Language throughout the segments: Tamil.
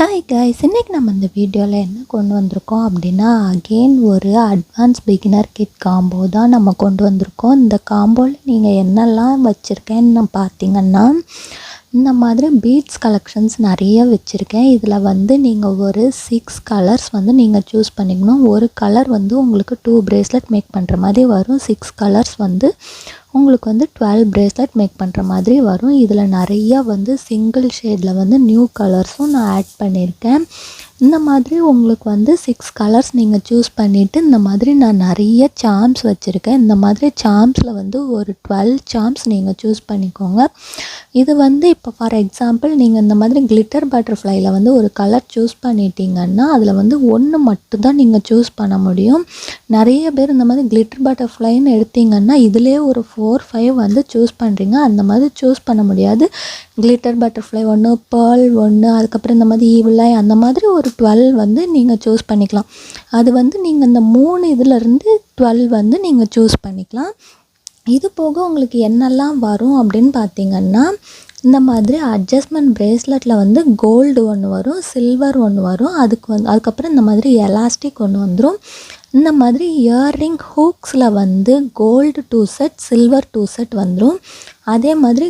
ஹாய் கைஸ், இன்றைக்கி நம்ம இந்த வீடியோவில் என்ன கொண்டு வந்திருக்கோம் அப்படின்னா அகெயின் ஒரு அட்வான்ஸ் பிகினர் கிட் காம்போ தான் நம்ம கொண்டு வந்திருக்கோம். இந்த காம்போவில் நீங்கள் என்னெல்லாம் வச்சுருக்கேன்னு பார்த்தீங்கன்னா, இந்த மாதிரி பீட்ஸ் கலெக்ஷன்ஸ் நிறைய வச்சுருக்கேன். இதில் நீங்கள் ஒரு 6 கலர்ஸ் நீங்கள் சூஸ் பண்ணிக்கணும். ஒரு கலர் உங்களுக்கு 2 பிரேஸ்லெட் மேக் பண்ணுற மாதிரி வரும். 6 கலர்ஸ் உங்களுக்கு 12 பிரேஸ்லெட் மேக் பண்ணுற மாதிரி வரும். இதில் நிறையா சிங்கிள் ஷேடில் நியூ கலர்ஸும் நான் ஆட் பண்ணியிருக்கேன். இந்த மாதிரி உங்களுக்கு 6 கலர்ஸ் நீங்கள் சூஸ் பண்ணிவிட்டு இந்த மாதிரி நான் நிறைய சார்ம்ஸ் வச்சுருக்கேன். இந்த மாதிரி சார்ம்ஸில் ஒரு 12 சார்ம்ஸ் நீங்கள் சூஸ் பண்ணிக்கோங்க. இது இப்போ ஃபார் எக்ஸாம்பிள் நீங்கள் இந்த மாதிரி கிளிட்டர் பட்டர்ஃப்ளையில் ஒரு கலர் சூஸ் பண்ணிட்டீங்கன்னா அதில் ஒன்று மட்டும்தான் நீங்கள் சூஸ் பண்ண முடியும். நிறைய பேர் இந்த மாதிரி கிளிட்டர் பட்டர்ஃப்ளைன்னு எடுத்தீங்கன்னா இதிலே ஒரு 4-5 சூஸ் பண்ணுறீங்க. அந்த மாதிரி சூஸ் பண்ண முடியாது. கிளிட்டர் பட்டர்ஃப்ளை ஒன்று, பேர்ல் ஒன்று, அதுக்கப்புறம் இந்த மாதிரி ஈவில் ஐ, அந்த மாதிரி ஒரு 12 நீங்கள் சூஸ் பண்ணிக்கலாம். அது நீங்கள் இந்த 3 இதிலேருந்து 12 நீங்கள் சூஸ் பண்ணிக்கலாம். இது போக உங்களுக்கு என்னெல்லாம் வரும் அப்படின்னு பார்த்தீங்கன்னா, இந்த மாதிரி அட்ஜஸ்ட்மெண்ட் பிரேஸ்லெட்டில் கோல்டு ஒன்று வரும், சில்வர் ஒன்று வரும். அதுக்கப்புறம் இந்த மாதிரி எலாஸ்டிக் ஒன்று வந்துடும். இந்த மாதிரி இயர்ரிங் ஹூக்ஸில் கோல்டு 2 செட், சில்வர் 2 செட் வந்துடும். அதே மாதிரி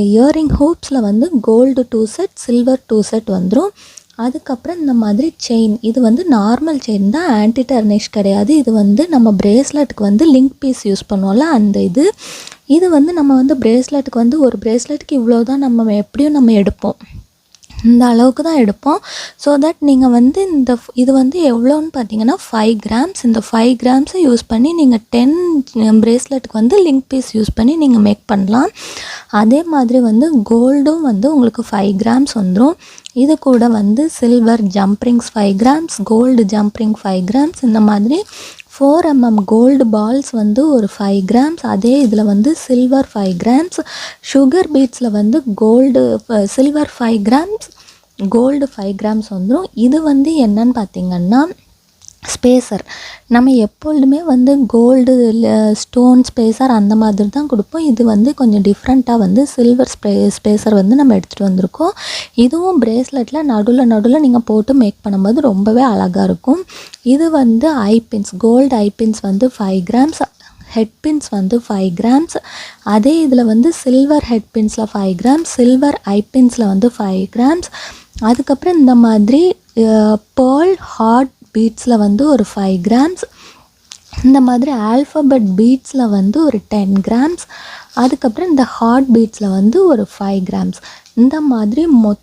இயர்ரிங் ஹூப்ஸில் கோல்டு 2 செட், சில்வர் 2 செட் வந்துடும். அதுக்கப்புறம் இந்த மாதிரி செயின், இது நார்மல் செயின் தான், ஆன்டி டர்னிஷ் கிடையாது. இது நம்ம பிரேஸ்லெட்டுக்கு லிங்க் பீஸ் யூஸ் பண்ணுவோம்ல, அந்த இது நம்ம பிரேஸ்லெட்டுக்கு ஒரு பிரேஸ்லெட்டுக்கு இவ்வளோ தான் நம்ம எப்படியும் நம்ம எடுப்போம், இந்த அளவுக்கு தான் எடுப்போம். ஸோ தட் நீங்கள் இந்த இது எவ்வளோன்னு பார்த்தீங்கன்னா 5 கிராம்ஸ். இந்த 5 கிராம்ஸை யூஸ் பண்ணி நீங்கள் 10 பிரேஸ்லெட்டுக்கு லிங்க் பீஸ் யூஸ் பண்ணி நீங்கள் மேக் பண்ணலாம். அதே மாதிரி கோல்டும் உங்களுக்கு 5 கிராம்ஸ் வந்துடும். இது கூட silver jump rings 5 grams, gold jump ring 5 grams, இந்த மாதிரி 4 mm கோல்டு பால்ஸ் ஒரு 5 கிராம்ஸ். அதே இதில் சில்வர் 5 கிராம்ஸ், சுகர் பீட்ஸில் gold silver 5 grams, gold 5 grams வந்துடும். இது என்னன்னு பார்த்தீங்கன்னா ஸ்பேசர். நம்ம எப்பொழுதுமே கோல்டு ஸ்டோன் ஸ்பேசர் அந்த மாதிரி தான் கொடுப்போம். இது கொஞ்சம் டிஃப்ரெண்ட்டாக சில்வர் ஸ்பேசர் நம்ம எடுத்துகிட்டு வந்திருக்கோம். இதுவும் பிரேஸ்லெட்டில் நடுவில் நீங்கள் போட்டு மேக் பண்ணும்போது ரொம்பவே அழகாக இருக்கும். இது eye pins, gold eye pins 5 grams, head pins 5 grams. அதே இதில் சில்வர் ஹெட் பின்ஸில் 5 கிராம்ஸ், சில்வர் ஐபின்ஸில் 5 கிராம்ஸ். அதுக்கப்புறம் இந்த மாதிரி பேர்ல் ஹார்ட் பீட்ஸில் ஒரு 5 கிராம்ஸ். இந்த மாதிரி ஆல்ஃபபெட் பீட்ஸில் ஒரு 10 கிராம்ஸ். அதுக்கப்புறம் இந்த ஹார்ட் பீட்ஸில் ஒரு 5 கிராம்ஸ். இந்த மாதிரி மொத்தமாக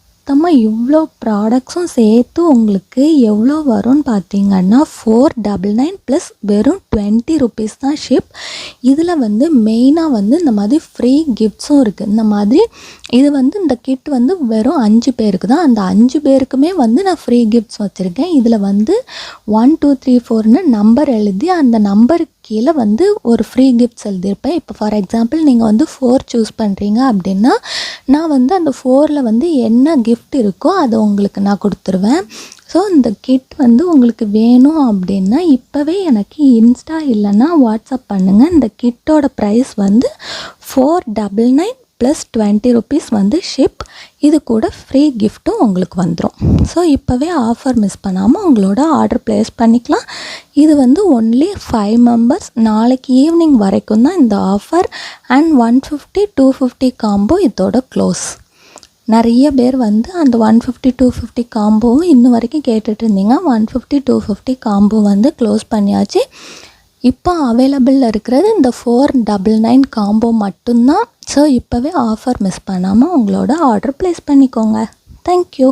இவ்வளோ ப்ராடக்ட்ஸும் சேர்த்து உங்களுக்கு எவ்வளோ வரும்னு பார்த்தீங்கன்னா 499 ப்ளஸ் வெறும் 20 rupees தான் ஷிப். இதில் மெயினாக இந்த மாதிரி ஃப்ரீ கிஃப்ட்ஸும் இருக்குது. இந்த மாதிரி இது இந்த கிட் வெறும் 5 பேருக்கு தான். அந்த 5 பேருக்குமே நான் ஃப்ரீ கிஃப்ட்ஸ் வச்சுருக்கேன். இதில் 1 2 3 4ன்னு நம்பர் எழுதி அந்த நம்பருக்கு கீழே ஒரு ஃப்ரீ கிஃப்ட்ஸ் எழுதியிருப்பேன். இப்போ ஃபார் எக்ஸாம்பிள் நீங்கள் 4 சூஸ் பண்ணுறீங்க அப்படின்னா நான் அந்த 4ல் என்ன கிஃப்ட் இருக்கோ அதை உங்களுக்கு நான் கொடுத்துருவேன். ஸோ இந்த கிட் உங்களுக்கு வேணும் அப்படின்னா இப்போவே எனக்கு இன்ஸ்டா இல்லைன்னா வாட்ஸ்அப் பண்ணுங்கள். இந்த கிட்டோட ப்ரைஸ் 499 ப்ளஸ் 20 rupees ஷிப். இது கூட ஃப்ரீ கிஃப்ட்டும் உங்களுக்கு வந்துடும். ஸோ இப்போவே ஆஃபர் மிஸ் பண்ணாமல் உங்களோட ஆர்டர் ப்ளேஸ் பண்ணிக்கலாம். இது ஒன்லி 5 members. நாளைக்கு ஈவினிங் வரைக்கும் தான் இந்த ஆஃபர். அண்ட் 150 250 காம்போ இதோட க்ளோஸ். நிறைய பேர் அந்த 150 250 காம்போவும் இன்னும் வரைக்கும் கேட்டுட்டு இருந்தீங்க. 150 250 காம்போ க்ளோஸ் பண்ணியாச்சு. இப்போ அவைலபிளில் இருக்கிறது இந்த 499 காம்போ மட்டும்தான். ஸோ இப்போவே ஆஃபர் மிஸ் பண்ணாமல் உங்களோட ஆர்டர் ப்ளேஸ் பண்ணிக்கோங்க. தேங்க்யூ.